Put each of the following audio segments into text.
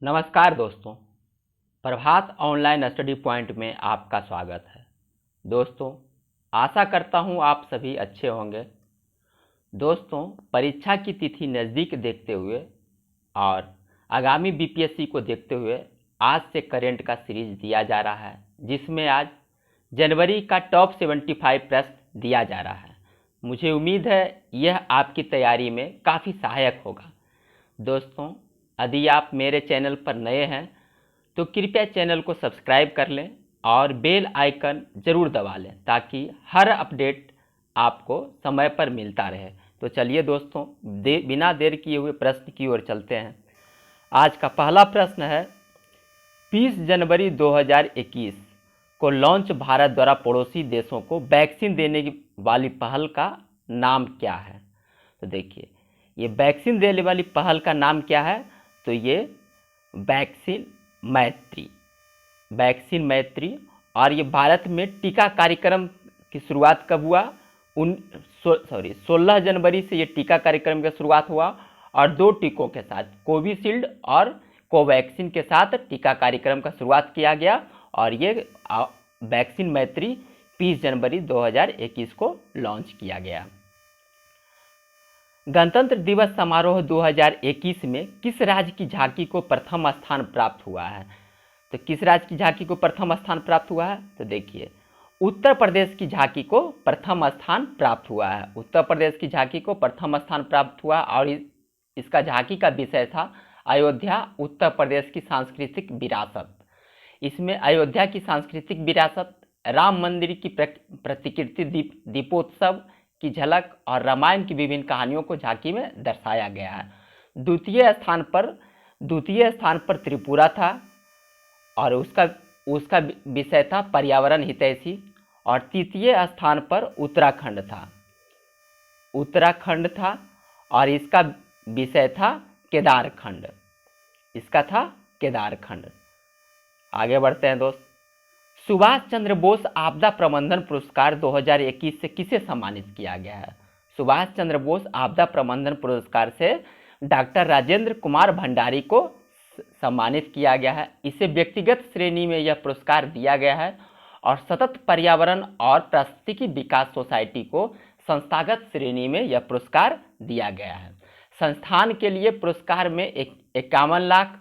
नमस्कार दोस्तों, प्रभात online study point में आपका स्वागत है। दोस्तों, आशा करता हूं आप सभी अच्छे होंगे। दोस्तों, परीक्षा की तिथि नज़दीक देखते हुए और आगामी बीपीएससी को देखते हुए आज से करेंट का सीरीज दिया जा रहा है, जिसमें आज जनवरी का टॉप 75 प्रश्न दिया जा रहा है। मुझे उम्मीद है यह आपकी तैयारी में काफ़ी सहायक होगा। दोस्तों, यदि आप मेरे चैनल पर नए हैं तो कृपया चैनल को सब्सक्राइब कर लें और बेल आइकन ज़रूर दबा लें ताकि हर अपडेट आपको समय पर मिलता रहे। तो चलिए दोस्तों, बिना देर किए हुए प्रश्न की ओर चलते हैं। आज का पहला प्रश्न है, 20 जनवरी 2021 को लॉन्च भारत द्वारा पड़ोसी देशों को वैक्सीन देने की वाली पहल का नाम क्या है? तो देखिए, ये वैक्सीन देने वाली पहल का नाम क्या है? तो ये वैक्सीन मैत्री और ये भारत में टीका कार्यक्रम की शुरुआत कब हुआ? 16 जनवरी से ये टीका कार्यक्रम की शुरुआत हुआ और 2 टीकों के साथ, कोविशील्ड और कोवैक्सीन के साथ टीका कार्यक्रम का शुरुआत किया गया और ये वैक्सीन मैत्री 20 जनवरी 2021 को लॉन्च किया गया। गणतंत्र दिवस समारोह 2021 में किस राज्य की झांकी को प्रथम स्थान प्राप्त हुआ है? तो किस राज्य की झांकी को प्रथम स्थान प्राप्त हुआ है? तो देखिए, उत्तर प्रदेश की झांकी को प्रथम स्थान प्राप्त हुआ है। उत्तर प्रदेश की झांकी को प्रथम स्थान प्राप्त हुआ और इसका झांकी का विषय था अयोध्या, उत्तर प्रदेश की सांस्कृतिक विरासत। इसमें अयोध्या की सांस्कृतिक विरासत, राम मंदिर की प्रतिकृति, दीपोत्सव की झलक और रामायण की विभिन्न कहानियों को झांकी में दर्शाया गया है। द्वितीय स्थान पर त्रिपुरा था और उसका विषय था पर्यावरण हितैषी। और तृतीय स्थान पर उत्तराखंड था और इसका विषय था केदारखंड। आगे बढ़ते हैं दोस्त। सुभाष चंद्र बोस आपदा प्रबंधन पुरस्कार 2021 से किसे सम्मानित किया गया है? सुभाष चंद्र बोस आपदा प्रबंधन पुरस्कार से डॉक्टर राजेंद्र कुमार भंडारी को सम्मानित किया गया है। इसे व्यक्तिगत श्रेणी में यह पुरस्कार दिया गया है और सतत पर्यावरण और पारिस्थितिकी विकास सोसाइटी को संस्थागत श्रेणी में यह पुरस्कार दिया गया है। संस्थान के लिए पुरस्कार में 51 लाख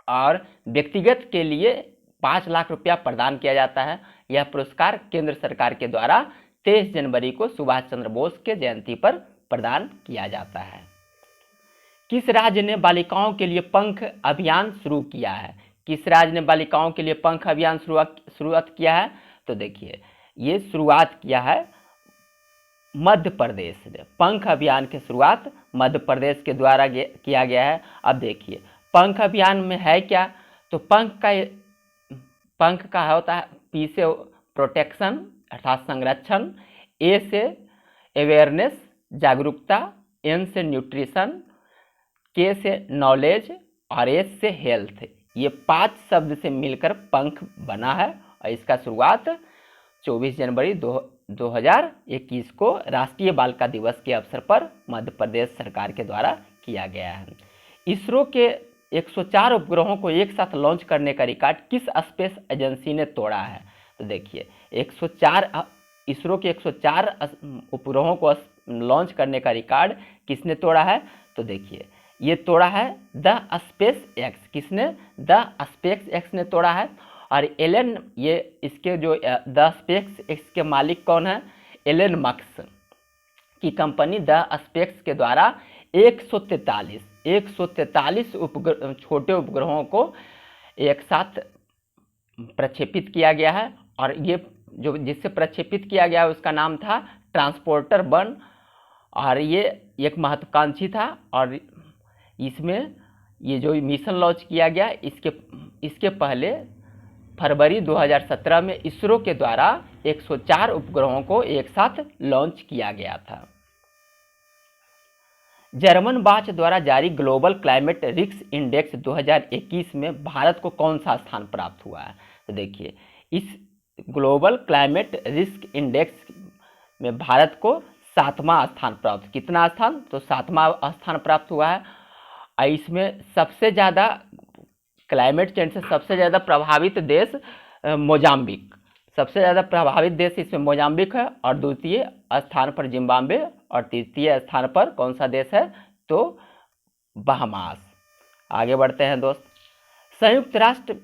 और व्यक्तिगत के लिए 5 लाख रुपया प्रदान किया जाता है। यह पुरस्कार केंद्र सरकार के द्वारा 23 जनवरी को सुभाष चंद्र बोस के जयंती पर प्रदान किया जाता है। किस राज्य ने बालिकाओं के लिए पंख अभियान शुरू किया है? किस राज्य ने बालिकाओं के लिए पंख अभियान शुरुआत किया है? तो देखिए, ये शुरुआत किया है मध्य प्रदेश ने। पंख अभियान की शुरुआत मध्य प्रदेश के द्वारा किया गया है। अब देखिए, पंख अभियान में है क्या? तो पंख का होता है पी से प्रोटेक्शन अर्थात संरक्षण, ए से अवेयरनेस जागरूकता, एन से न्यूट्रिशन, के से नॉलेज और एस से हेल्थ। ये 5 शब्द से मिलकर पंख बना है और इसका शुरुआत 24 जनवरी 2021 को राष्ट्रीय बालिका दिवस के अवसर पर मध्य प्रदेश सरकार के द्वारा किया गया है। इसरो के 104 उपग्रहों को एक साथ लॉन्च करने का रिकॉर्ड किस स्पेस एजेंसी ने तोड़ा है? तो देखिए, इसरो के 104 उपग्रहों को लॉन्च करने का रिकॉर्ड किसने तोड़ा है? तो देखिए, ये तोड़ा है द स्पेस एक्स। किसने? द स्पेस एक्स ने तोड़ा है। और इसके जो द स्पेस एक्स के मालिक कौन है? एलन मस्क की कंपनी द स्पेस के द्वारा 143 छोटे उपग्रहों को एक साथ प्रक्षेपित किया गया है और ये जो जिससे प्रक्षेपित किया गया उसका नाम था ट्रांसपोर्टर 1 और ये एक महत्वाकांक्षी था। और इसमें ये जो मिशन लॉन्च किया गया इसके पहले फरवरी 2017 में इसरो के द्वारा 104 उपग्रहों को एक साथ लॉन्च किया गया था। जर्मन वाच द्वारा जारी ग्लोबल क्लाइमेट रिस्क इंडेक्स 2021 में भारत को कौन सा स्थान प्राप्त हुआ है? तो देखिए, इस ग्लोबल क्लाइमेट रिस्क इंडेक्स में भारत को 7वां स्थान प्राप्त, कितना स्थान? तो 7वां स्थान प्राप्त हुआ है। इसमें सबसे ज़्यादा क्लाइमेट चेंज से सबसे ज़्यादा प्रभावित देश मोजाम्बिक, सबसे ज़्यादा प्रभावित देश इसमें मोजाम्बिक है, और द्वितीय स्थान पर जिम्बाब्वे, और तृतीय स्थान पर कौन सा देश है, तो बहामास। आगे बढ़ते हैं दोस्त। संयुक्त राष्ट्र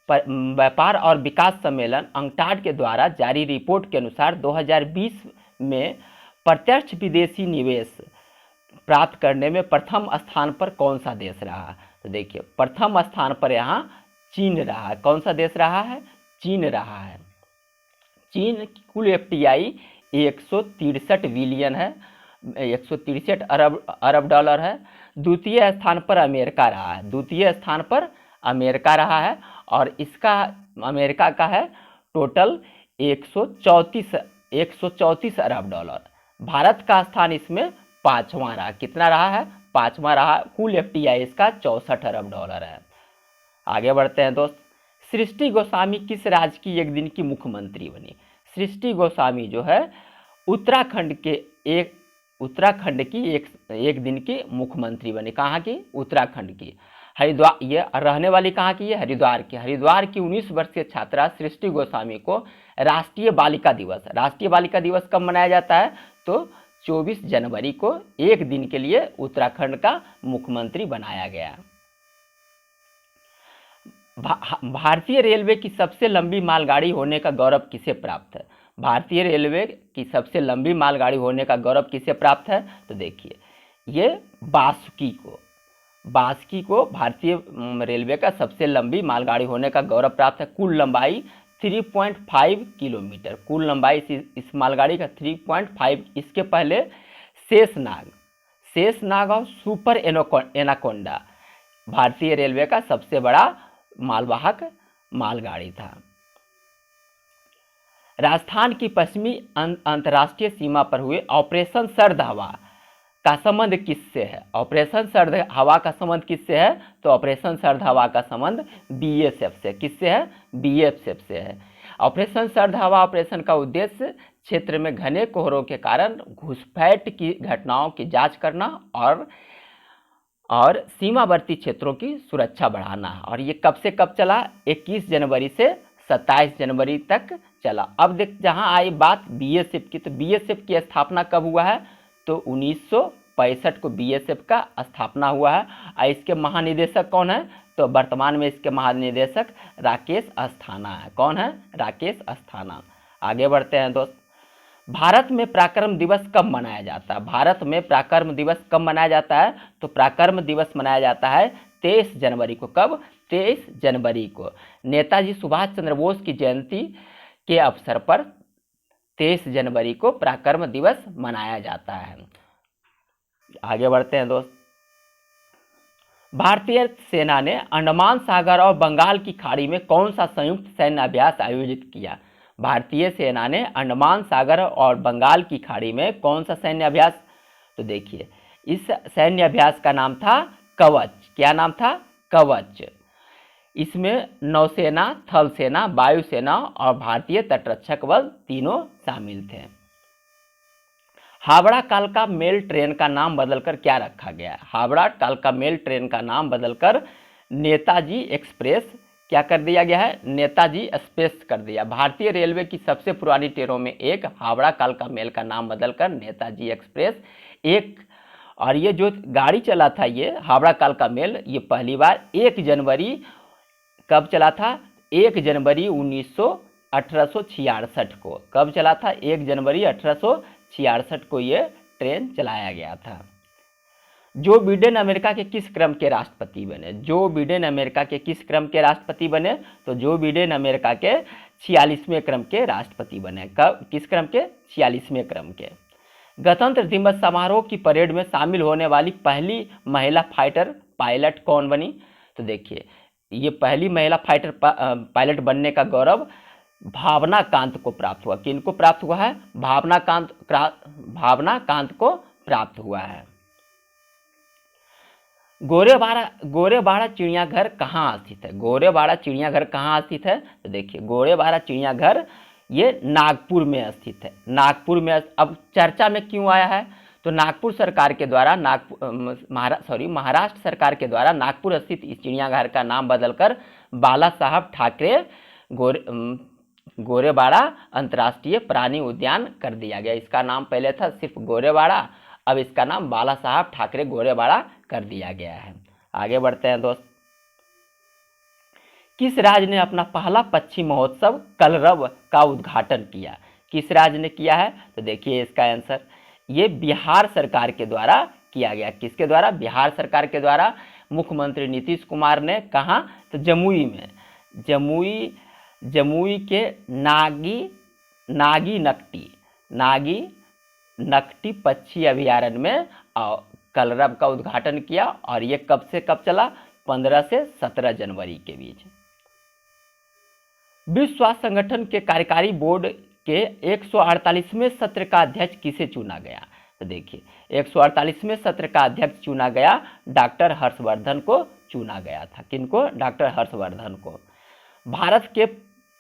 व्यापार और विकास सम्मेलन अंकटाड के द्वारा जारी रिपोर्ट के अनुसार 2020 में प्रत्यक्ष विदेशी निवेश प्राप्त करने में प्रथम स्थान पर कौन सा देश रहा? तो देखिए प्रथम स्थान पर यहाँ चीन रहा है। कौन सा देश रहा है? चीन रहा है। चीन की कुल एफटीआई 163 बिलियन है, 163 अरब डॉलर है। द्वितीय स्थान पर अमेरिका रहा है, द्वितीय स्थान पर अमेरिका रहा है, और इसका अमेरिका का है टोटल 134 अरब डॉलर। भारत का स्थान इसमें पाँचवां रहा। कितना रहा है? पाँचवां रहा। कुल एफटीआई इसका 64 अरब डॉलर है। आगे बढ़ते हैं दोस्त। सृष्टि गोस्वामी किस राज्य की एक दिन की मुख्यमंत्री बनी? सृष्टि गोस्वामी जो है उत्तराखंड की एक दिन की मुख्यमंत्री बनी। कहाँ की? उत्तराखंड की। हरिद्वार, ये रहने वाली कहाँ की है? हरिद्वार की। हरिद्वार की 19 वर्षीय छात्रा सृष्टि गोस्वामी को राष्ट्रीय बालिका दिवस कब मनाया जाता है? तो 24 जनवरी को एक दिन के लिए उत्तराखंड का मुख्यमंत्री बनाया गया। भारतीय रेलवे की सबसे लंबी मालगाड़ी होने का गौरव किसे प्राप्त है? भारतीय रेलवे की सबसे लंबी मालगाड़ी होने का गौरव किसे प्राप्त है? तो देखिए ये बासुकी को भारतीय रेलवे का सबसे लंबी मालगाड़ी होने का गौरव प्राप्त है। कुल लंबाई 3.5 किलोमीटर, कुल लंबाई इस मालगाड़ी का 3.5। इसके पहले शेषनाग और सुपर एनाकोंडा भारतीय रेलवे का सबसे बड़ा मालवाहक मालगाड़ी था। राजस्थान की पश्चिमी अंतर्राष्ट्रीय सीमा पर हुए ऑपरेशन सर्द हवा का संबंध किससे है? ऑपरेशन सर्द हवा का संबंध किससे है? तो ऑपरेशन सर्द हवा का संबंध बीएसएफ से। किससे है? बीएसएफ से है। ऑपरेशन सर्द हवा ऑपरेशन का उद्देश्य क्षेत्र में घने कोहरों के कारण घुसपैठ की घटनाओं की जांच करना और सीमावर्ती क्षेत्रों की सुरक्षा बढ़ाना है। और ये कब से कब चला? 21 जनवरी से 27 जनवरी तक चला। अब देख जहां आई बात बीएसएफ की, तो बीएसएफ की स्थापना कब हुआ है? तो 1965 को बीएसएफ का स्थापना हुआ है। और इसके महानिदेशक कौन है? तो वर्तमान में इसके महानिदेशक राकेश अस्थाना है। कौन है? राकेश अस्थाना। आगे बढ़ते हैं दोस्त। भारत में पराक्रम दिवस कब मनाया जाता है? भारत में पराक्रम दिवस कब मनाया जाता है? तो पराक्रम दिवस मनाया जाता है 23 जनवरी को। कब? 23 जनवरी को। नेताजी सुभाष चंद्र बोस की जयंती के अवसर पर 23 जनवरी को पराक्रम दिवस मनाया जाता है। आगे बढ़ते हैं दोस्त। भारतीय सेना ने अंडमान सागर और बंगाल की खाड़ी में कौन सा संयुक्त सैन्य अभ्यास आयोजित किया? भारतीय सेना ने अंडमान सागर और बंगाल की खाड़ी में कौन सा सैन्य अभ्यास? तो देखिए इस सैन्य अभ्यास का नाम था कवच। क्या नाम था? कवच। इसमें नौसेना, थल सेना, वायुसेना और भारतीय तटरक्षक बल तीनों शामिल थे। हावड़ा कालका मेल ट्रेन का नाम बदलकर क्या रखा गया? हावड़ा कालका मेल ट्रेन का नाम बदलकर नेताजी एक्सप्रेस क्या कर दिया गया है? नेताजी एक्सप्रेस कर दिया। भारतीय रेलवे की सबसे पुरानी ट्रेनों में एक हावड़ा कालका मेल का नाम बदलकर नेताजी एक्सप्रेस एक। और ये जो गाड़ी चला था ये हावड़ा कालका मेल, ये पहली बार 1 जनवरी कब चला था? 1 जनवरी 1866 को। कब चला था? 1 जनवरी 1866 को ये ट्रेन चलाया गया था। जो बिडेन अमेरिका के किस क्रम के राष्ट्रपति बने? जो बिडेन अमेरिका के किस क्रम के राष्ट्रपति बने? तो जो बिडेन अमेरिका के 46वें क्रम के राष्ट्रपति बने। कब? किस क्रम के? 46वें क्रम के। गणतंत्र दिवस समारोह की परेड में शामिल होने वाली पहली महिला फाइटर पायलट कौन बनी? तो देखिए ये पहली महिला फाइटर पायलट बनने का गौरव भावना कांत को प्राप्त हुआ। किनको प्राप्त हुआ है? भावना कांत को प्राप्त हुआ है। गोरेवाड़ा चिड़ियाघर कहाँ स्थित है? गोरेवाड़ा चिड़ियाघर कहाँ स्थित है? तो देखिए गोरेवाड़ा चिड़ियाघर ये नागपुर में स्थित है। नागपुर में अब चर्चा में क्यों आया है? तो नागपुर सरकार के द्वारा महाराष्ट्र सरकार के द्वारा नागपुर स्थित इस चिड़ियाघर का नाम बदलकर बाला साहब ठाकरे गोरेवाड़ा अंतर्राष्ट्रीय प्राणी उद्यान कर दिया गया। इसका नाम पहले था सिर्फ गोरेवाड़ा, अब इसका नाम बाला साहब ठाकरे गोरेवाड़ा कर दिया गया है। आगे बढ़ते हैं दोस्त। किस राज्य ने अपना पहला पक्षी महोत्सव कलरव का उद्घाटन किया? किस राज्य ने किया है? तो देखिए इसका आंसर, ये बिहार सरकार के द्वारा किया गया। किसके द्वारा? बिहार सरकार के द्वारा। मुख्यमंत्री नीतीश कुमार ने कहा, तो जमुई में, जमुई के नागी नकटी पक्षी अभयारण्य में कलरव का उद्घाटन किया। और ये कब से कब चला? 15 से 17 जनवरी के बीच। विश्व स्वास्थ्य संगठन के कार्यकारी बोर्ड के 148वें सत्र का अध्यक्ष किसे चुना गया? तो देखिए 148वें सत्र का अध्यक्ष चुना गया डॉक्टर हर्षवर्धन को चुना गया था। किनको? डॉक्टर हर्षवर्धन को। भारत के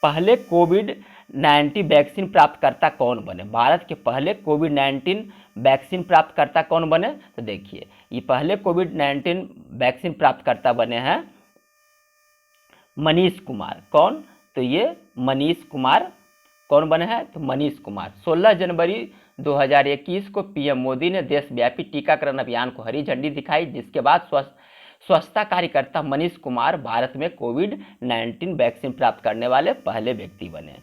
पहले कोविड-19 वैक्सीन प्राप्तकर्ता कौन बने? भारत के पहले कोविड-19 वैक्सीन प्राप्तकर्ता कौन बने? तो देखिए ये पहले कोविड-19 वैक्सीन प्राप्तकर्ता बने हैं मनीष कुमार। कौन? तो ये मनीष कुमार कौन बने हैं? तो मनीष कुमार। 16 जनवरी 2021 को पीएम मोदी ने देशव्यापी टीकाकरण अभियान को हरी झंडी दिखाई, जिसके बाद स्वच्छता कार्यकर्ता मनीष कुमार भारत में कोविड-19 वैक्सीन प्राप्त करने वाले पहले व्यक्ति बने।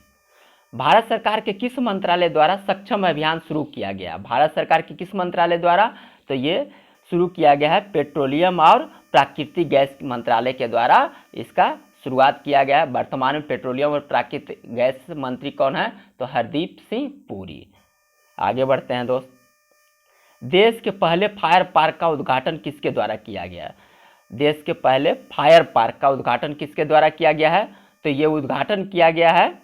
भारत सरकार के किस मंत्रालय द्वारा सक्षम अभियान शुरू किया गया? भारत सरकार के किस मंत्रालय द्वारा? तो ये शुरू किया गया है पेट्रोलियम और प्राकृतिक गैस मंत्रालय के द्वारा इसका शुरुआत किया गया है। वर्तमान में पेट्रोलियम और प्राकृतिक गैस मंत्री कौन है? तो हरदीप सिंह पुरी। आगे बढ़ते हैं दोस्त। देश के पहले फायर पार्क का उद्घाटन किसके द्वारा किया गया? देश के पहले फायर पार्क का उद्घाटन किसके द्वारा किया गया है? तो ये उद्घाटन किया गया है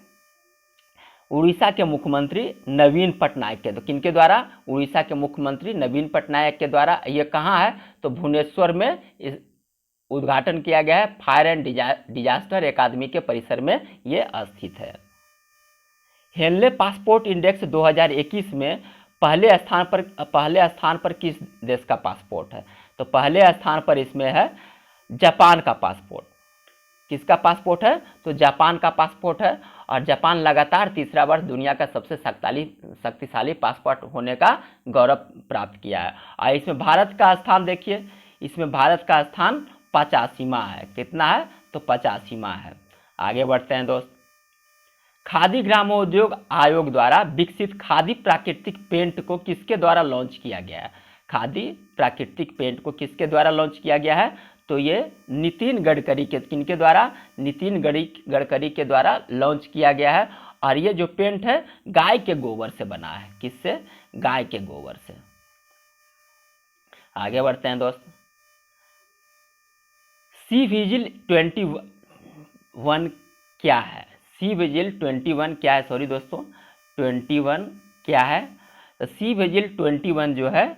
उड़ीसा के मुख्यमंत्री नवीन पटनायक के। तो किनके द्वारा? उड़ीसा के मुख्यमंत्री नवीन पटनायक के द्वारा। ये कहाँ है? तो भुवनेश्वर में इस उद्घाटन किया गया है। फायर एंड डिजास्टर अकादमी के परिसर में ये स्थित है। हेनले पासपोर्ट इंडेक्स 2021 में पहले स्थान पर किस देश का पासपोर्ट है? तो पहले स्थान पर इसमें है जापान का पासपोर्ट। किसका पासपोर्ट है? तो जापान का पासपोर्ट है। और जापान लगातार तीसरा वर्ष दुनिया का सबसे शक्तिशाली पासपोर्ट होने का गौरव प्राप्त किया है। और इसमें भारत का स्थान देखिए, इसमें भारत का स्थान 85वां है। कितना है? तो 85वां है। आगे बढ़ते हैं दोस्त। खादी ग्रामोद्योग आयोग द्वारा विकसित खादी प्राकृतिक पेंट को किसके द्वारा लॉन्च किया गया है? खादी प्राकृतिक पेंट को किसके द्वारा लॉन्च किया गया है? तो ये नितिन गडकरी के, किनके द्वारा? नितिन गडकरी के द्वारा लॉन्च किया गया है। और ये जो पेंट है गाय के गोबर से बना है। किससे? गाय के गोबर से। आगे बढ़ते हैं दोस्त। सी विजिल 21 क्या है? सी विजिल 21 क्या है? सॉरी दोस्तों, 21 क्या है? तो सी विजिल 21 जो है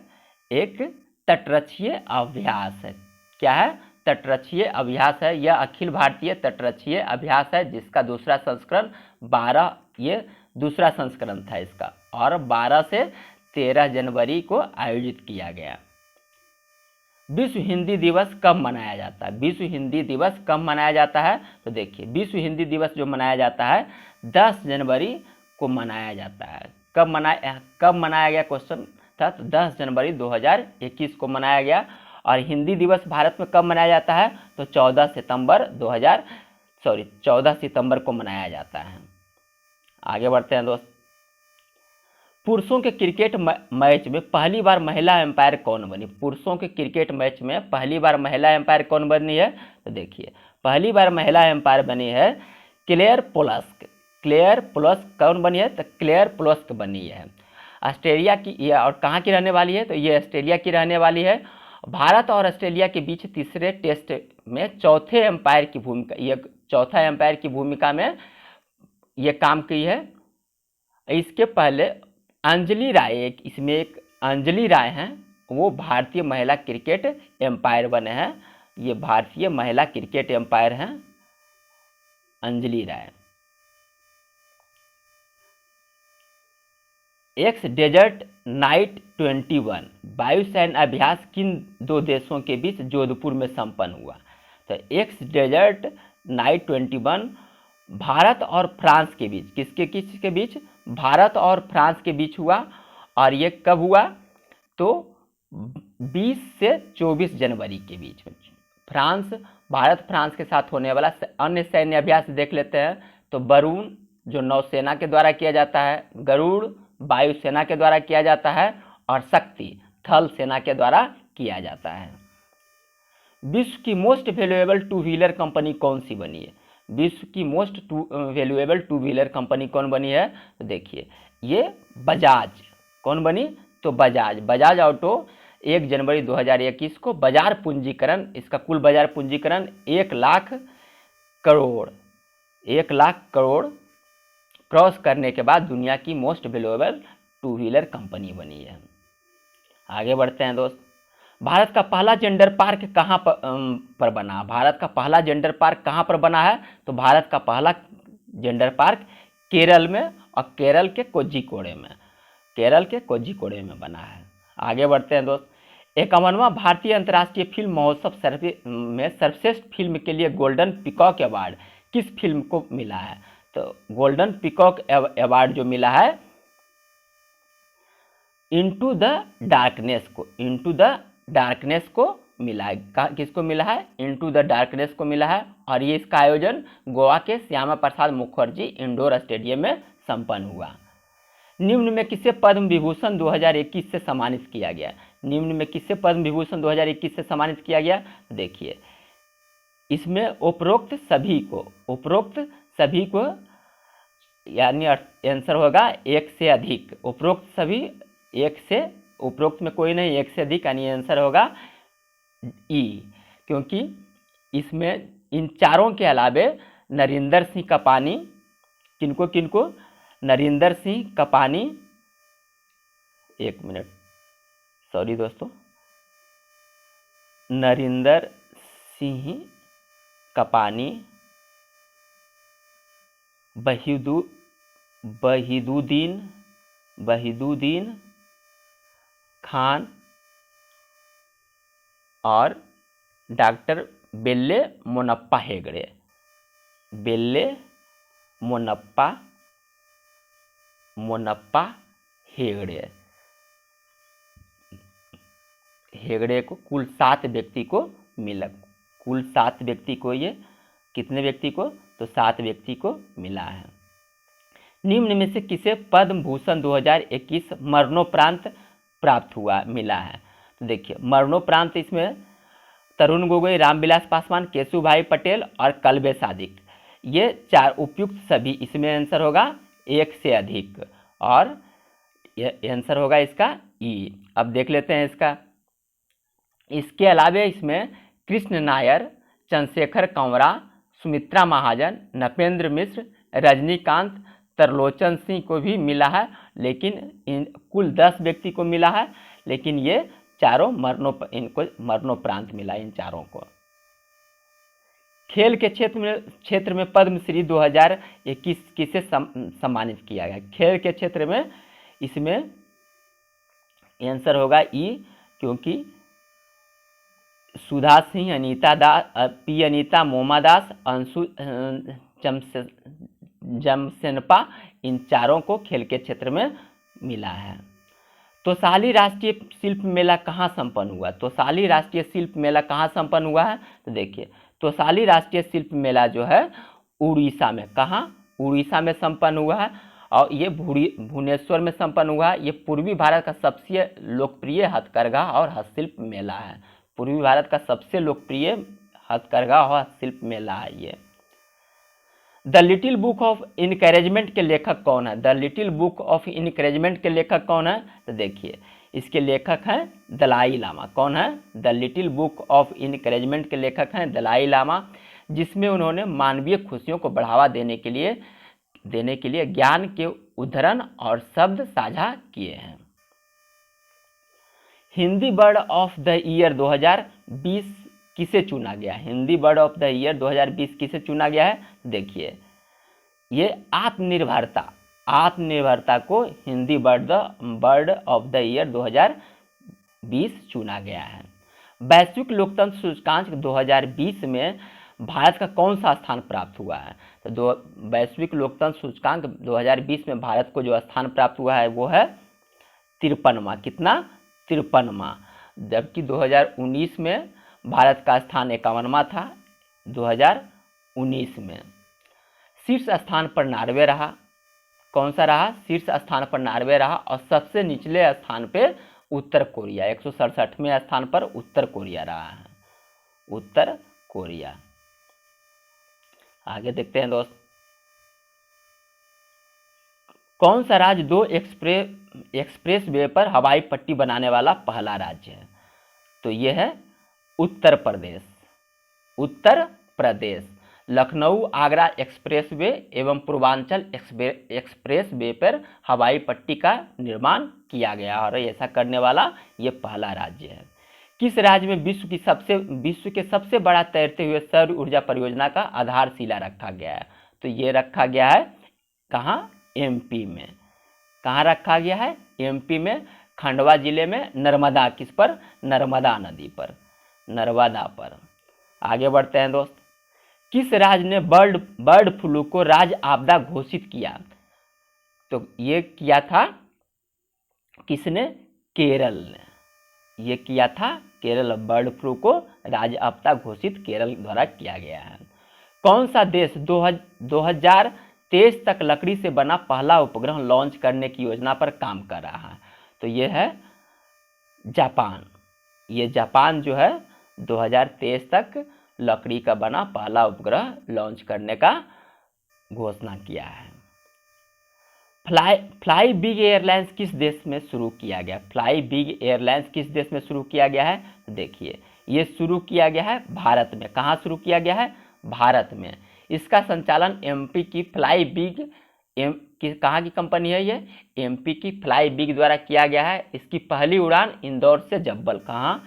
एक तटरक्षीय अभ्यास है। क्या है? तटरक्षीय अभ्यास है। यह अखिल भारतीय तटरक्षीय अभ्यास है जिसका दूसरा संस्करण 12, ये दूसरा संस्करण था इसका, और 12 से 13 जनवरी को आयोजित किया गया। विश्व हिंदी दिवस कब मनाया जाता है? विश्व हिंदी दिवस कब मनाया जाता है? तो देखिए विश्व हिंदी दिवस जो मनाया जाता है 10 जनवरी को मनाया जाता है। कब मनाया गया क्वेश्चन था, तो 10 जनवरी 2021 को मनाया गया। और हिंदी दिवस भारत में कब मनाया जाता है? तो 14 सितंबर को मनाया जाता है। आगे बढ़ते हैं दोस्त। पुरुषों के क्रिकेट मैच में पहली बार महिला एम्पायर कौन बनी? पुरुषों के क्रिकेट मैच में पहली बार महिला एम्पायर कौन बनी है? तो देखिए पहली बार महिला एम्पायर बनी है क्लेयर पोलस्क। क्लेयर पोलस्क कौन बनी है? तो क्लेयर पोलस्क बनी है। ऑस्ट्रेलिया की, ये और कहाँ की रहने वाली है? तो ये ऑस्ट्रेलिया की रहने वाली है। भारत और ऑस्ट्रेलिया के बीच तीसरे टेस्ट में चौथा एम्पायर की भूमिका में ये काम की है। इसके पहले अंजलि राय, इसमें एक अंजलि राय हैं, वो भारतीय महिला क्रिकेट एम्पायर बने हैं। ये भारतीय महिला क्रिकेट एम्पायर हैं अंजलि राय। एक्स डेजर्ट नाइट 21 वायुसैन्य अभ्यास किन दो देशों के बीच जोधपुर में संपन्न हुआ? तो एक्स डेजर्ट नाइट 21 भारत और फ्रांस के बीच, किसके बीच? भारत और फ्रांस के बीच हुआ। और ये कब हुआ? तो 20 से 24 जनवरी के बीच में। भारत फ्रांस के साथ होने वाला अन्य सैन्य अभ्यास देख लेते हैं। तो वरुण जो नौसेना के द्वारा किया जाता है, गरुड़ वायुसेना के द्वारा किया जाता है, और शक्ति थल सेना के द्वारा किया जाता है। विश्व की most valuable two wheeler company कौन सी बनी है? विश्व की most valuable two wheeler company कौन बनी है? तो देखिए, ये बजाज। कौन बनी? तो बजाज ऑटो 1 जनवरी 2021 को बाजार पूंजीकरण, इसका कुल बाजार पूंजीकरण 1 लाख करोड़ क्रॉस करने के बाद दुनिया की most valuable two wheeler company बनी है। आगे बढ़ते हैं दोस्त। भारत का पहला जेंडर पार्क कहाँ पर बना? भारत का पहला जेंडर पार्क कहाँ पर बना है? तो भारत का पहला जेंडर पार्क केरल में, और केरल के कोझिकोडे में बना है। आगे बढ़ते हैं दोस्त। 51वां भारतीय अंतर्राष्ट्रीय फिल्म महोत्सव में सर्वश्रेष्ठ फिल्म के लिए गोल्डन पीकॉक अवार्ड किस फिल्म को मिला है? तो गोल्डन पीकॉक अवार्ड जो मिला है इनटू द डार्कनेस को मिला है। किसको मिला है? इनटू द डार्कनेस को मिला है। और ये इसका आयोजन गोवा के श्यामा प्रसाद मुखर्जी इंडोर स्टेडियम में संपन्न हुआ। निम्न में किसे पद्म विभूषण 2021 से सम्मानित किया गया? निम्न में किसे पद्म विभूषण 2021 से सम्मानित किया गया? देखिए, इसमें उपरोक्त सभी को यानी आंसर होगा 1 से अधिक। उपरोक्त में कोई नहीं, 1 से अधिक, यानी आंसर होगा ई। क्योंकि इसमें इन चारों के अलावे नरेंद्र सिंह कपानी, किनको? नरेंद्र सिंह कपानी, 1 मिनट, सॉरी दोस्तों, नरेंद्र सिंह कपानी, वहीदुद्दीन खान और डॉक्टर बेल्ले मोनप्पा हेगड़े को कुल 7 व्यक्ति को मिला। कुल 7 व्यक्ति को, ये कितने व्यक्ति को? तो 7 व्यक्ति को मिला है। निम्न में से किसे पद्म भूषण 2021 मरणोपरांत प्राप्त मिला है? तो देखिए, मरणोपरांत इसमें तरुण गोगोई, रामविलास पासवान, केशुभाई पटेल और कल्बे सादिक, ये 4 उपयुक्त सभी। इसमें आंसर होगा 1 से अधिक, और आंसर होगा इसका ई। अब देख लेते हैं इसके अलावे इसमें कृष्ण नायर, चंद्रशेखर कंवरा, सुमित्रा महाजन, नपेंद्र मिश्र, रजनीकांत, तरलोचन सिंह को भी मिला है, लेकिन कुल 10 व्यक्ति को मिला है, लेकिन ये चारों इनको मरणोपरांत मिला, इन चारों को। खेल के क्षेत्र में पद्मश्री 2021 किसे सम्मानित किया गया? खेल के क्षेत्र में इसमें आंसर होगा ई, क्योंकि सुधा सिंह, अनीता मोमा दास, अंशु जमसेनपा, इन चारों को खेल के क्षेत्र में मिला है। तोसाली राष्ट्रीय शिल्प मेला कहाँ संपन्न हुआ? तोसाली राष्ट्रीय शिल्प मेला कहाँ संपन्न हुआ है? तो देखिए, तोसाली राष्ट्रीय शिल्प मेला जो है उड़ीसा में, कहाँ? उड़ीसा में संपन्न हुआ है, और ये भुवनेश्वर में संपन्न हुआ है। ये पूर्वी भारत का सबसे लोकप्रिय हथकरघा और हस्तशिल्प मेला है। पूर्वी भारत का सबसे लोकप्रिय हथकरघा और हस्तशिल्प मेला है ये। The little book of encouragement के लेखक कौन है? The little book of encouragement के लेखक कौन है? तो देखिए, इसके लेखक हैं दलाई लामा। कौन है? The little book of encouragement के लेखक हैं दलाई लामा, जिसमें उन्होंने मानवीय खुशियों को बढ़ावा देने के लिए ज्ञान के उद्धरण और शब्द साझा किए हैं। Hindi bird of the year 2020 किसे चुना गया? Hindi bird of the year 2020 किसे चुना गया है? देखिए, ये आत्मनिर्भरता को Hindi bird of the year 2020 चुना गया है। वैश्विक लोकतंत्र सूचकांक 2020 में भारत का कौन सा स्थान प्राप्त हुआ है? तो वैश्विक लोकतंत्र सूचकांक 2020 में भारत को जो स्थान प्राप्त हुआ है वो है 53वां। कितना? 53वां। जबकि 2019 में भारत का स्थान 51वां था। 2019 में शीर्ष स्थान पर नॉर्वे रहा। कौन सा रहा? शीर्ष स्थान पर नॉर्वे रहा। और सबसे निचले स्थान पे उत्तर कोरिया, 167वें स्थान पर उत्तर कोरिया रहा है। उत्तर कोरिया। आगे देखते हैं दोस्त, कौन सा राज्य 2 एक्सप्रेस वे पर हवाई पट्टी बनाने वाला पहला राज्य है? तो यह है उत्तर प्रदेश। उत्तर प्रदेश लखनऊ आगरा एक्सप्रेसवे एवं पूर्वांचल एक्सप्रेसवे पर हवाई पट्टी का निर्माण किया गया और ऐसा करने वाला ये पहला राज्य है। किस राज्य में विश्व के सबसे बड़ा तैरते हुए सौर ऊर्जा परियोजना का आधारशिला रखा गया है? तो ये रखा गया है कहाँ? एमपी में। कहाँ रखा गया है? एमपी में, खंडवा जिले में। नर्मदा किस पर? नर्मदा नदी पर, नर्मदा पर। आगे बढ़ते हैं दोस्त, किस राज्य ने बर्ड फ्लू को राज्य आपदा घोषित किया? तो ये किया था किसने? केरल ने। ये किया था केरल। बर्ड फ्लू को राज्य आपदा घोषित केरल द्वारा किया गया है। कौन सा देश 2023 तक लकड़ी से बना पहला उपग्रह लॉन्च करने की योजना पर काम कर रहा है? तो ये है जापान। ये जापान जो है 2023 तक लकड़ी का बना पहला उपग्रह लॉन्च करने का घोषणा किया है। फ्लाई बिग एयरलाइंस किस देश में शुरू किया गया? फ्लाई बिग एयरलाइंस किस देश में शुरू किया गया है? देखिए, ये शुरू किया गया है भारत में। कहाँ शुरू किया गया है? भारत में। इसका संचालन एमपी की फ्लाई बिग कहाँ की कंपनी है? ये एमपी की फ्लाई बिग द्वारा किया गया है। इसकी पहली उड़ान इंदौर से जब्बल। कहाँ?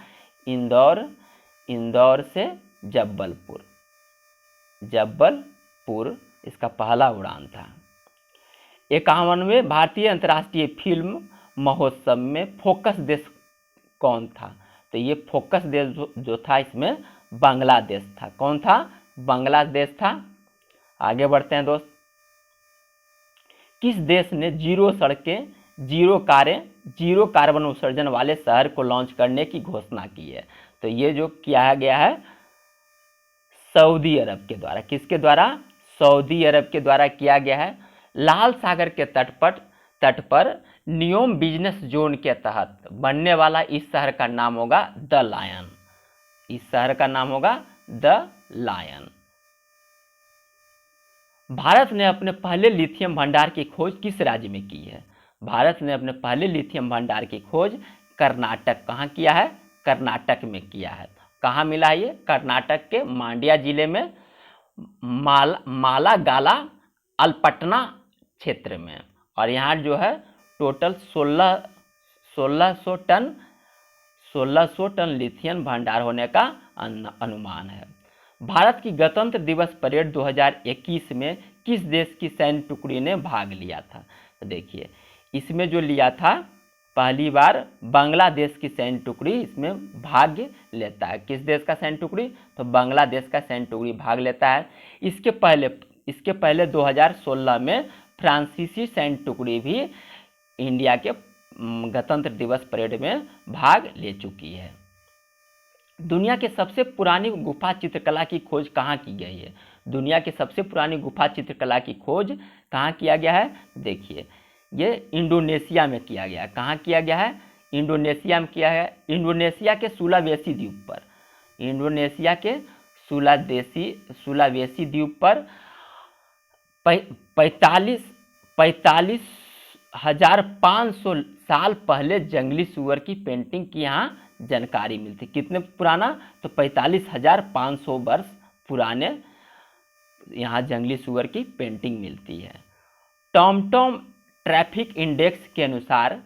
इंदौर से जब्बलपुर इसका पहला उड़ान था। 51वें भारतीय अंतर्राष्ट्रीय फिल्म महोत्सव में फोकस देश कौन था? तो ये फोकस देश जो था इसमें बांग्लादेश था। कौन था? बांग्लादेश था। आगे बढ़ते हैं दोस्त, किस देश ने जीरो सड़कें, जीरो कारें, जीरो कार्बन उत्सर्जन वाले शहर को लॉन्च करने की घोषणा की है? तो ये जो किया गया है सऊदी अरब के द्वारा। किसके द्वारा? सऊदी अरब के द्वारा किया गया है। लाल सागर के तट पर नियोम बिजनेस जोन के तहत बनने वाला इस शहर का नाम होगा द लायन। इस शहर का नाम होगा द लायन। भारत ने अपने पहले लिथियम भंडार की खोज किस राज्य में की है? भारत ने अपने पहले लिथियम भंडार की खोज कर्नाटक। कहाँ किया है? कर्नाटक में किया है। कहाँ मिला है ये? कर्नाटक के मांड्या जिले में मालागाला अलपट्टना क्षेत्र में। और यहाँ जो है टोटल 1600 टन लिथियम भंडार होने का अनुमान है। भारत की गणतंत्र दिवस परेड 2021 में किस देश की सैन्य टुकड़ी ने भाग लिया था? तो देखिए, इसमें जो लिया था पहली बार बांग्लादेश की सैन्य टुकड़ी इसमें भाग लेता है। किस देश का सैन्य टुकड़ी? तो बांग्लादेश का सैन्य टुकड़ी भाग लेता है। इसके पहले 2016 में फ्रांसीसी सैन्य टुकड़ी भी इंडिया के गणतंत्र दिवस परेड में भाग ले चुकी है। दुनिया के सबसे पुरानी गुफा चित्रकला की खोज कहाँ की गई है? दुनिया के सबसे पुरानी गुफा चित्रकला की खोज कहाँ किया गया है? देखिए, ये इंडोनेशिया में किया गया। कहाँ किया गया है? इंडोनेशिया में किया है। इंडोनेशिया के सुलावेसी द्वीप पर। इंडोनेशिया के सुलावेसी द्वीप पर 45,500 साल पहले जंगली सुअर की पेंटिंग की यहाँ जानकारी मिलती। कितने पुराना? तो 45,500 वर्ष पुराने यहाँ जंगली सुअर की पेंटिंग मिलती है। टॉमटॉम ट्रैफिक इंडेक्स के अनुसार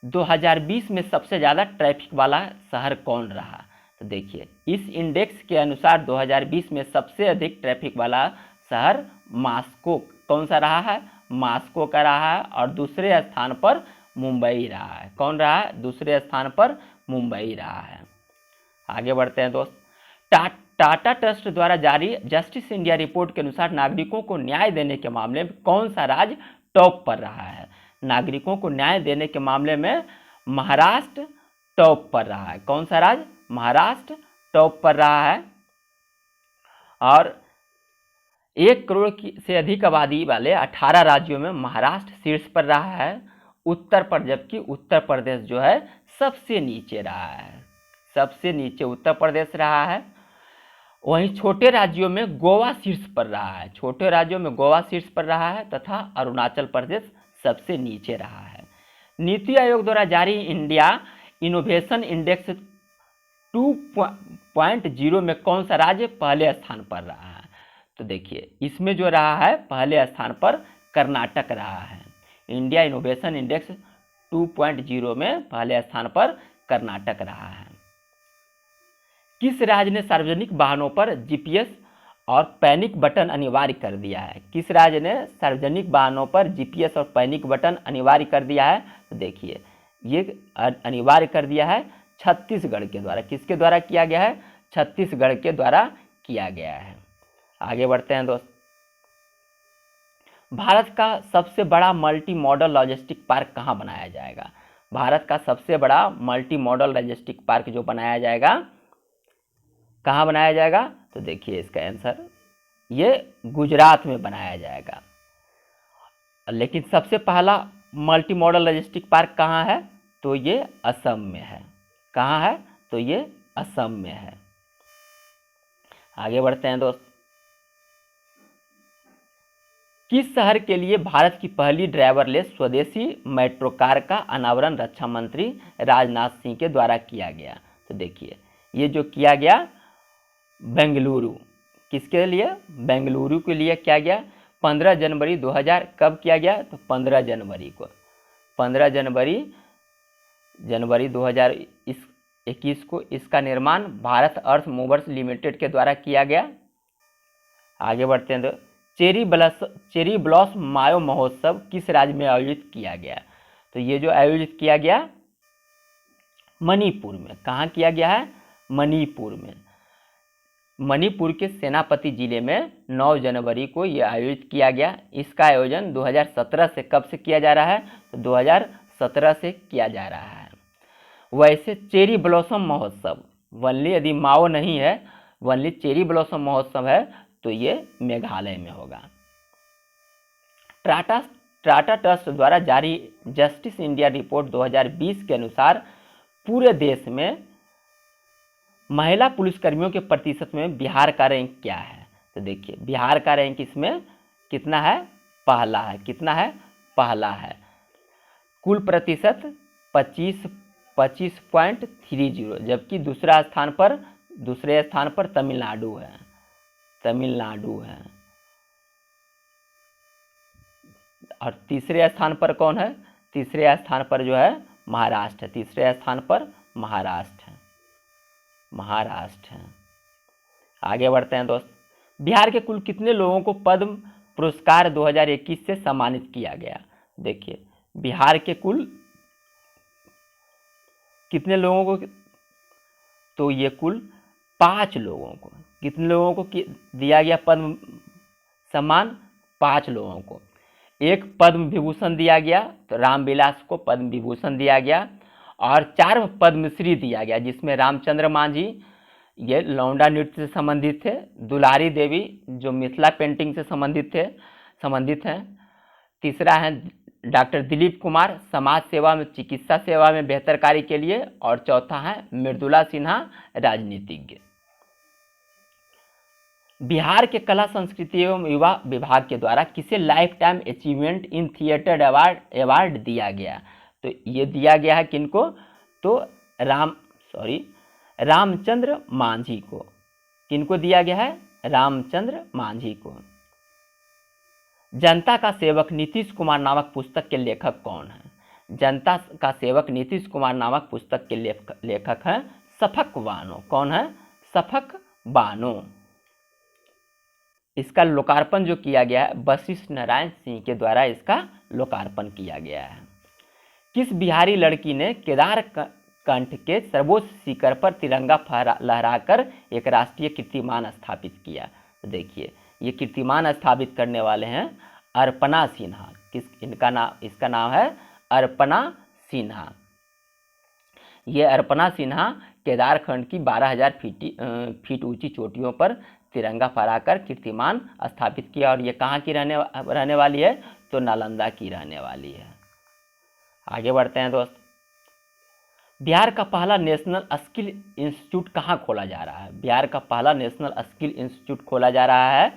2020 में सबसे ज़्यादा ट्रैफिक वाला शहर कौन रहा? तो देखिए, इस इंडेक्स के अनुसार 2020 में सबसे अधिक ट्रैफिक वाला शहर मॉस्को। कौन सा रहा है? मास्को का रहा है और दूसरे स्थान पर मुंबई रहा है। कौन रहा है? दूसरे स्थान पर मुंबई रहा है। आगे बढ़ते हैं दोस्त। टाटा ट्रस्ट द्वारा जारी जस्टिस इंडिया रिपोर्ट के अनुसार नागरिकों को न्याय देने के मामले में कौन सा राज्य टॉप पर रहा है? नागरिकों को न्याय देने के मामले में महाराष्ट्र टॉप पर रहा है। कौन सा राज्य? महाराष्ट्र टॉप पर रहा है। और 1 करोड़ से अधिक आबादी वाले 18 राज्यों में महाराष्ट्र शीर्ष पर रहा है। जबकि उत्तर प्रदेश जो है सबसे नीचे रहा है। सबसे नीचे उत्तर प्रदेश रहा है। वहीं छोटे राज्यों में गोवा शीर्ष पर रहा है। छोटे राज्यों में गोवा शीर्ष पर रहा है तथा अरुणाचल प्रदेश सबसे नीचे रहा है। नीति आयोग द्वारा जारी इंडिया इनोवेशन इंडेक्स 2.0 में कौन सा राज्य पहले स्थान पर रहा है? तो देखिए, इसमें जो रहा है पहले स्थान पर कर्नाटक रहा है। इंडिया इनोवेशन इंडेक्स 2.0 में पहले स्थान पर कर्नाटक रहा है। किस राज्य ने सार्वजनिक वाहनों पर जीपीएस और पैनिक बटन अनिवार्य कर दिया है? किस राज्य ने सार्वजनिक वाहनों पर जीपीएस और पैनिक बटन अनिवार्य कर दिया है? तो देखिए, ये अनिवार्य कर दिया है छत्तीसगढ़ के द्वारा। किसके द्वारा किया गया है? छत्तीसगढ़ के द्वारा किया गया है। आगे बढ़ते हैं दोस्त। भारत का सबसे बड़ा मल्टी मॉडल लॉजिस्टिक पार्क कहाँ बनाया जाएगा? भारत का सबसे बड़ा मल्टी मॉडल लॉजिस्टिक पार्क जो बनाया जाएगा, कहाँ बनाया जाएगा? तो देखिए, इसका आंसर ये गुजरात में बनाया जाएगा। लेकिन सबसे पहला मल्टी मॉडल लॉजिस्टिक पार्क कहाँ है? तो ये असम में है। कहाँ है? तो ये असम में है। आगे बढ़ते हैं दोस्त। किस शहर के लिए भारत की पहली ड्राइवरलेस स्वदेशी मेट्रो कार का अनावरण रक्षा मंत्री राजनाथ सिंह के द्वारा किया गया? तो देखिए, ये जो किया गया बेंगलुरु, किसके लिए? बेंगलुरु के लिए किया गया। 15 जनवरी 2000 कब किया गया? तो 15 जनवरी को। 15 जनवरी 2021 को इसका निर्माण भारत अर्थ मूवर्स लिमिटेड के द्वारा किया गया। आगे बढ़ते हैं तो चेरी ब्लॉसम मायो महोत्सव किस राज्य में आयोजित किया गया? तो ये जो आयोजित किया गया मणिपुर में। कहाँ किया गया है? मणिपुर में। मणिपुर के सेनापति जिले में 9 जनवरी को यह आयोजित किया गया। इसका आयोजन 2017 से कब से किया जा रहा है? तो 2017 से किया जा रहा है। वैसे चेरी ब्लॉसम महोत्सव वनली यदि माओ नहीं है, वनली चेरी ब्लॉसम महोत्सव है, तो ये मेघालय में होगा। टाटा ट्रस्ट द्वारा जारी जस्टिस इंडिया रिपोर्ट 2020 के अनुसार पूरे देश में महिला पुलिसकर्मियों के प्रतिशत में बिहार का रैंक क्या है? तो देखिए, बिहार का रैंक इसमें कितना है? पहला है। कितना है? पहला है। कुल प्रतिशत 25.30, जबकि दूसरे स्थान पर तमिलनाडु है। और तीसरे स्थान पर कौन है? तीसरे स्थान पर जो है महाराष्ट्र है। तीसरे स्थान पर महाराष्ट्र है। आगे बढ़ते हैं दोस्त। बिहार के कुल कितने लोगों को पद्म पुरस्कार 2021 से सम्मानित किया गया? देखिए, बिहार के कुल कितने लोगों को? तो ये कुल 5 लोगों को। कितने लोगों को दिया गया पद्म सम्मान? 5 लोगों को। एक पद्म विभूषण दिया गया, तो रामविलास को पद्म विभूषण दिया गया, और 4 पद्मश्री दिया गया, जिसमें रामचंद्र मांझी ये लौंडा नृत्य से संबंधित थे, दुलारी देवी जो मिथिला पेंटिंग से संबंधित हैं, तीसरा है डॉक्टर दिलीप कुमार समाज सेवा में चिकित्सा सेवा में बेहतर कार्य के लिए, और चौथा है मृदुला सिन्हा राजनीतिज्ञ। बिहार के कला संस्कृति एवं युवा विभाग के द्वारा किसे life time achievement in theatre award दिया गया? तो ये दिया गया है किनको? तो रामचंद्र मांझी को। किनको दिया गया है? रामचंद्र मांझी को। जनता का सेवक नीतीश कुमार नामक पुस्तक के लेखक कौन है? जनता का सेवक नीतीश कुमार नामक पुस्तक के लेखक हैं शफक बानो। कौन है? शफक बानो। इसका लोकार्पण जो किया गया है वशिष्ठ नारायण सिंह के द्वारा इसका लोकार्पण किया गया है। किस बिहारी लड़की ने केदार कंठ के सर्वोच्च शिखर पर तिरंगा लहराकर एक राष्ट्रीय कीर्तिमान स्थापित किया? तो देखिए, ये कीर्तिमान स्थापित करने वाले हैं अर्पणा सिन्हा। इसका नाम है अर्पणा सिन्हा। ये अर्पणा सिन्हा केदारखंड की 12,000 फीट ऊंची चोटियों पर तिरंगा फहराकर कीर्तिमान स्थापित किया। और ये कहाँ की रहने वाली है? तो नालंदा की रहने वाली है। आगे बढ़ते हैं दोस्त। बिहार का पहला नेशनल स्किल इंस्टीट्यूट कहाँ खोला जा रहा है? बिहार का पहला नेशनल स्किल इंस्टीट्यूट खोला जा रहा है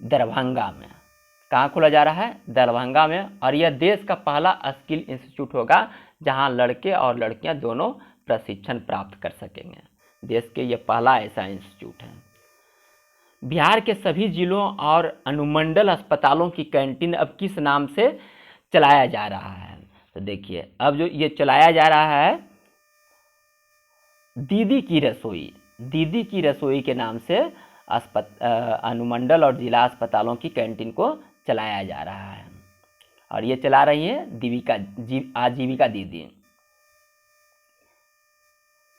दरभंगा में। कहाँ खोला जा रहा है? दरभंगा में। और यह देश का पहला स्किल इंस्टीट्यूट होगा जहाँ लड़के और लड़कियाँ दोनों प्रशिक्षण प्राप्त कर सकेंगे। देश के ये पहला ऐसा इंस्टीट्यूट है। बिहार के सभी जिलों और अनुमंडल अस्पतालों की कैंटीन अब किस नाम से चलाया जा रहा है? तो देखिए, अब जो ये चलाया जा रहा है दीदी की रसोई। दीदी की रसोई के नाम से अनुमंडल और जिला अस्पतालों की कैंटीन को चलाया जा रहा है। और ये चला रही है आजीविका दीदी।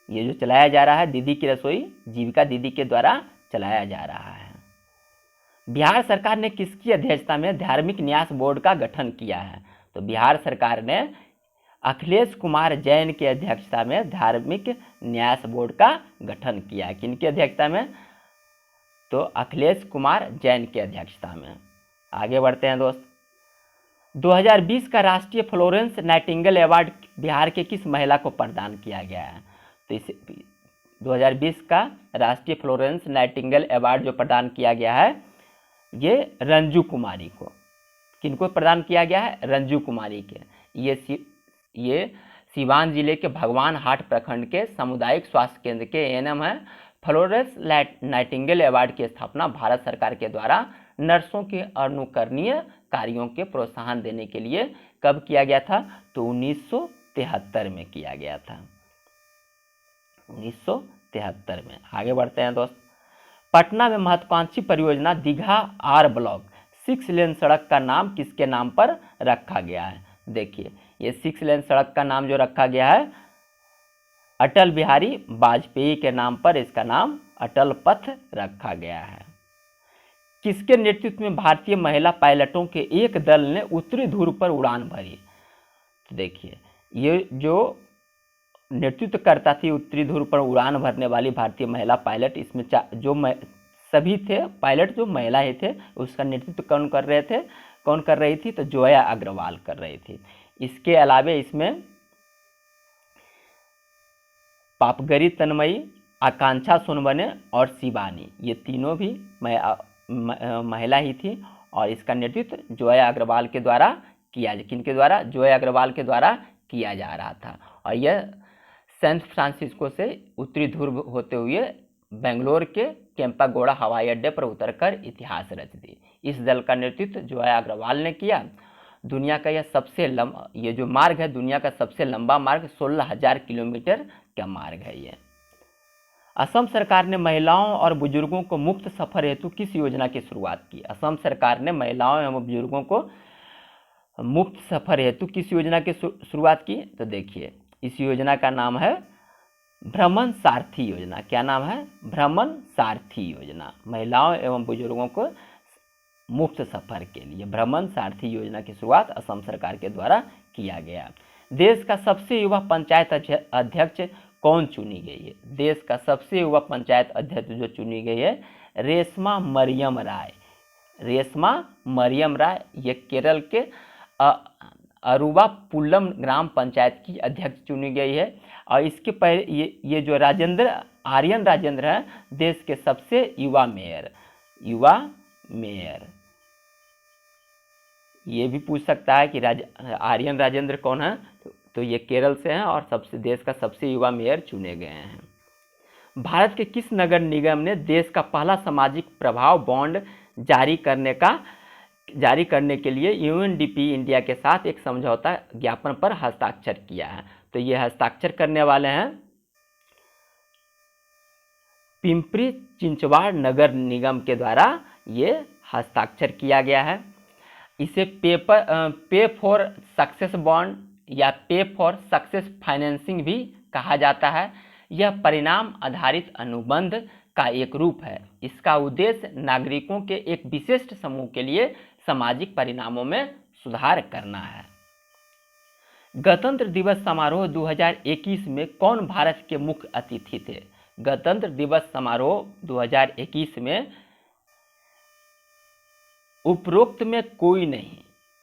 ये जो चलाया जा रहा है दीदी की रसोई, जीविका दीदी के द्वारा चलाया जा रहा है। बिहार सरकार ने किसकी अध्यक्षता में धार्मिक न्यास बोर्ड का गठन किया है? तो बिहार सरकार ने अखिलेश कुमार जैन की अध्यक्षता में धार्मिक न्यास बोर्ड का गठन किया है। किनकी अध्यक्षता में? तो अखिलेश कुमार जैन की अध्यक्षता में। आगे बढ़ते हैं दोस्त। 2020 का राष्ट्रीय फ्लोरेंस नाइटिंगेल अवार्ड बिहार के किस महिला को प्रदान किया गया है? तो इस 2020 का राष्ट्रीय फ्लोरेंस नाइटिंगेल अवार्ड जो प्रदान किया गया है ये रंजू कुमारी को। किनको प्रदान किया गया है? रंजू कुमारी के। ये सिवान जिले के भगवान हाट प्रखंड के सामुदायिक स्वास्थ्य केंद्र के एएनएम है। फ्लोरेंस नाइटिंगेल अवार्ड की स्थापना भारत सरकार के द्वारा नर्सों के अनुकरणीय कार्यों के प्रोत्साहन देने के लिए कब किया गया था? तो 1973 में किया गया था। 1973 में। आगे बढ़ते हैं दोस्त। पटना में महत्वाकांक्षी परियोजना दीघा आर ब्लॉक 6 लेन सड़क का नाम किसके नाम पर रखा गया है? देखिए, ये 6 लेन सड़क का नाम जो रखा गया है अटल बिहारी वाजपेयी के नाम पर इसका नाम अटल पथ रखा गया है। किसके नेतृत्व में भारतीय महिला पायलटों के एक दल ने उत्तरी ध्रुव पर उड़ान भरी? तो देखिए, ये जो नेतृत्व करता थी उत्तरी ध्रुव पर उड़ान भरने वाली भारतीय महिला पायलट, इसमें सभी थे पायलट जो महिलाएं थे, उसका नेतृत्व कौन कर रही थी? तो जोया अग्रवाल कर रही थी। इसके अलावा इसमें पापगरी तन्मयी, आकांक्षा सोनवने और शिवानी, ये तीनों भी महिला ही थी। और इसका नेतृत्व जोया अग्रवाल के द्वारा किनके द्वारा? जोया अग्रवाल के द्वारा किया जा रहा था। और यह सैन फ्रांसिस्को से उत्तरी ध्रुव होते हुए बेंगलोर के केम्पागोड़ा हवाई अड्डे पर उतरकर इतिहास रच दी। इस दल का नेतृत्व जोया अग्रवाल ने किया। दुनिया का यह सबसे लंबा ये जो मार्ग है दुनिया का सबसे लंबा मार्ग 16,000 किलोमीटर का मार्ग है ये। असम सरकार ने महिलाओं और बुजुर्गों को मुफ्त सफर हेतु किस योजना की शुरुआत की? असम सरकार ने महिलाओं एवं बुजुर्गों को मुफ्त सफर हेतु किस योजना की शुरुआत की? तो देखिए, इस योजना का नाम है भ्रमण सारथी योजना। क्या नाम है? भ्रमण सारथी योजना। महिलाओं एवं बुजुर्गों को मुफ्त सफर के लिए भ्रमण सारथी योजना की शुरुआत असम सरकार के द्वारा किया गया। देश का सबसे युवा पंचायत अध्यक्ष कौन चुनी गई है? देश का सबसे युवा पंचायत अध्यक्ष जो चुनी गई है रेशमा मरियम राय। रेशमा मरियम राय ये केरल के अरुवा पुल्लम ग्राम पंचायत की अध्यक्ष चुनी गई है। और इसके पहले ये जो आर्यन राजेंद्र हैं देश के सबसे युवा मेयर। ये भी पूछ सकता है कि आर्यन राजेंद्र कौन है? तो ये केरल से हैं और देश का सबसे युवा मेयर चुने गए हैं। भारत के किस नगर निगम ने देश का पहला सामाजिक प्रभाव बॉन्ड जारी करने के लिए यूएनडीपी इंडिया के साथ एक समझौता ज्ञापन पर हस्ताक्षर किया है? तो ये हस्ताक्षर करने वाले हैं पिंपरी चिंचवाड़ नगर निगम के द्वारा ये हस्ताक्षर किया गया है। इसे पे फॉर सक्सेस बॉन्ड या पे फॉर सक्सेस फाइनेंसिंग भी कहा जाता है। यह परिणाम आधारित अनुबंध का एक रूप है। इसका उद्देश्य नागरिकों के एक विशिष्ट समूह के लिए सामाजिक परिणामों में सुधार करना है। गणतंत्र दिवस समारोह 2021 में कौन भारत के मुख्य अतिथि थे? गणतंत्र दिवस समारोह 2021 में उपरोक्त में कोई नहीं,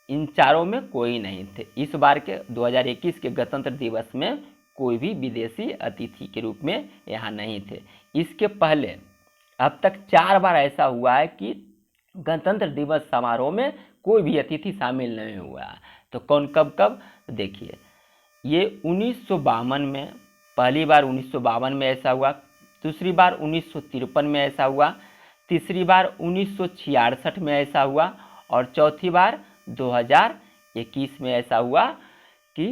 इन चारों में कोई नहीं थे। इस बार के 2021 के गणतंत्र दिवस में कोई भी विदेशी अतिथि के रूप में यहाँ नहीं थे। इसके पहले अब तक 4 बार ऐसा हुआ है कि गणतंत्र दिवस समारोह में कोई भी अतिथि शामिल नहीं हुआ। तो कौन कब कब देखिए, ये 1952 में, पहली बार 1952 में ऐसा हुआ, दूसरी बार 1953 में ऐसा हुआ, तीसरी बार 1966 में ऐसा हुआ और चौथी बार 2021 में ऐसा हुआ कि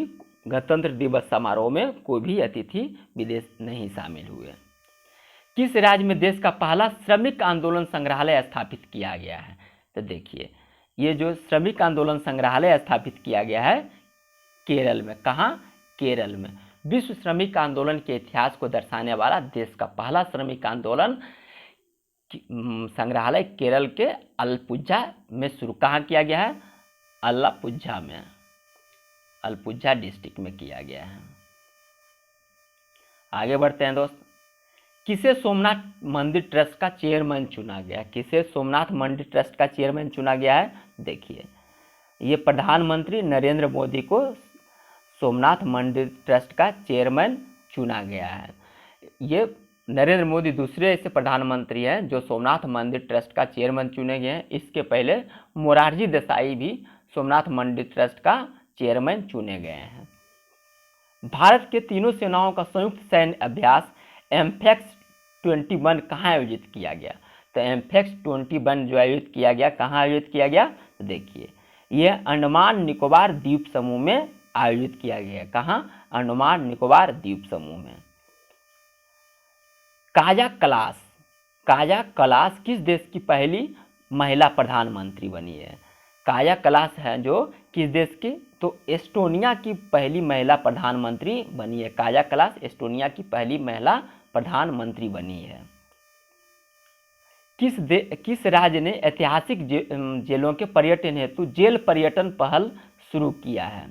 गणतंत्र दिवस समारोह में कोई भी अतिथि विदेश नहीं शामिल हुए। किस राज्य में देश का पहला श्रमिक आंदोलन संग्रहालय स्थापित किया गया है? तो देखिए, ये जो श्रमिक आंदोलन संग्रहालय स्थापित किया गया है केरल में। कहाँ? केरल में। विश्व श्रमिक आंदोलन के इतिहास को दर्शाने वाला देश का पहला श्रमिक आंदोलन संग्रहालय केरल के अलपुझा में शुरू कहाँ किया गया है? अलपुझा में, अलपुझा डिस्ट्रिक्ट में किया गया है। आगे बढ़ते हैं दोस्त। किसे सोमनाथ मंदिर ट्रस्ट का चेयरमैन चुना गया? किसे सोमनाथ मंदिर ट्रस्ट का चेयरमैन चुना गया है? देखिए, ये प्रधानमंत्री नरेंद्र मोदी को सोमनाथ मंदिर ट्रस्ट का चेयरमैन चुना गया है। ये नरेंद्र मोदी दूसरे ऐसे प्रधानमंत्री हैं जो सोमनाथ मंदिर ट्रस्ट का चेयरमैन चुने गए हैं। इसके पहले मोरारजी देसाई भी सोमनाथ मंदिर ट्रस्ट का चेयरमैन चुने गए हैं। भारत के तीनों सेनाओं का संयुक्त सैन्य अभ्यास एम्फेक्स 21 कहाँ आयोजित किया गया? तो एम्फेक्स 21 जो आयोजित किया गया, कहाँ आयोजित किया गया? तो देखिए, यह अंडमान निकोबार द्वीप समूह में आयोजित किया गया। कहाँ? अंडमान निकोबार द्वीप समूह में। काया कलास, काया कलास किस देश की पहली महिला प्रधानमंत्री बनी है? काया कलास है जो किस देश की? तो एस्टोनिया की पहली महिला प्रधानमंत्री बनी है। काया कलास एस्टोनिया की पहली महिला प्रधानमंत्री बनी है। किस राज्य ने ऐतिहासिक जेलों के पर्यटन हेतु जेल पर्यटन पहल शुरू किया है?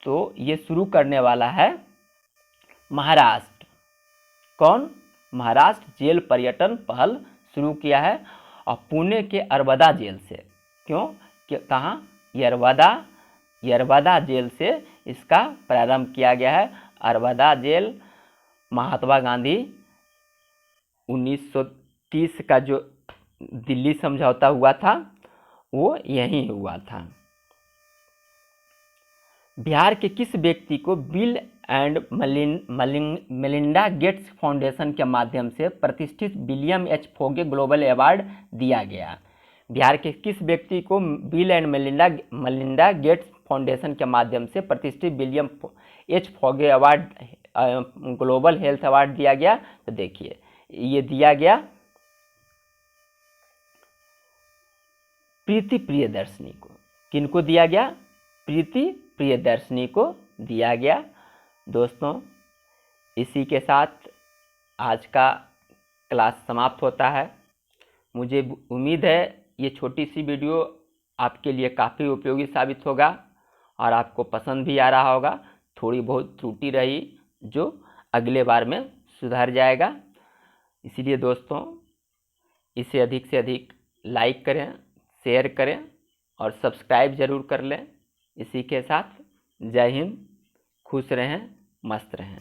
तो ये शुरू करने वाला है महाराष्ट्र। कौन? महाराष्ट्र जेल पर्यटन पहल शुरू किया है और पुणे के अरवदा जेल से। क्यों? कहाँ? यरवदा जेल से इसका प्रारंभ किया गया है। अरवदा जेल महात्मा गांधी 1930 का जो दिल्ली समझौता हुआ था वो यहीं हुआ था। बिहार के किस व्यक्ति को Bill and Melinda Gates foundation के माध्यम से प्रतिष्ठित William H Foege global award दिया गया? बिहार के किस व्यक्ति को Bill and Melinda Gates foundation के माध्यम से प्रतिष्ठित William H Foege award global health award दिया गया? तो देखिए, ये दिया गया प्रीति प्रियदर्शनी को। किनको दिया गया? प्रीति प्रियदर्शनी को दिया गया। दोस्तों, इसी के साथ आज का क्लास समाप्त होता है। मुझे उम्मीद है ये छोटी सी वीडियो आपके लिए काफ़ी उपयोगी साबित होगा और आपको पसंद भी आ रहा होगा। थोड़ी बहुत त्रुटि रही जो अगले बार में सुधर जाएगा। इसीलिए दोस्तों, इसे अधिक से अधिक लाइक करें, शेयर करें और सब्सक्राइब ज़रूर कर लें। इसी के साथ जय हिंद, खुश रहें, मस्त रहें।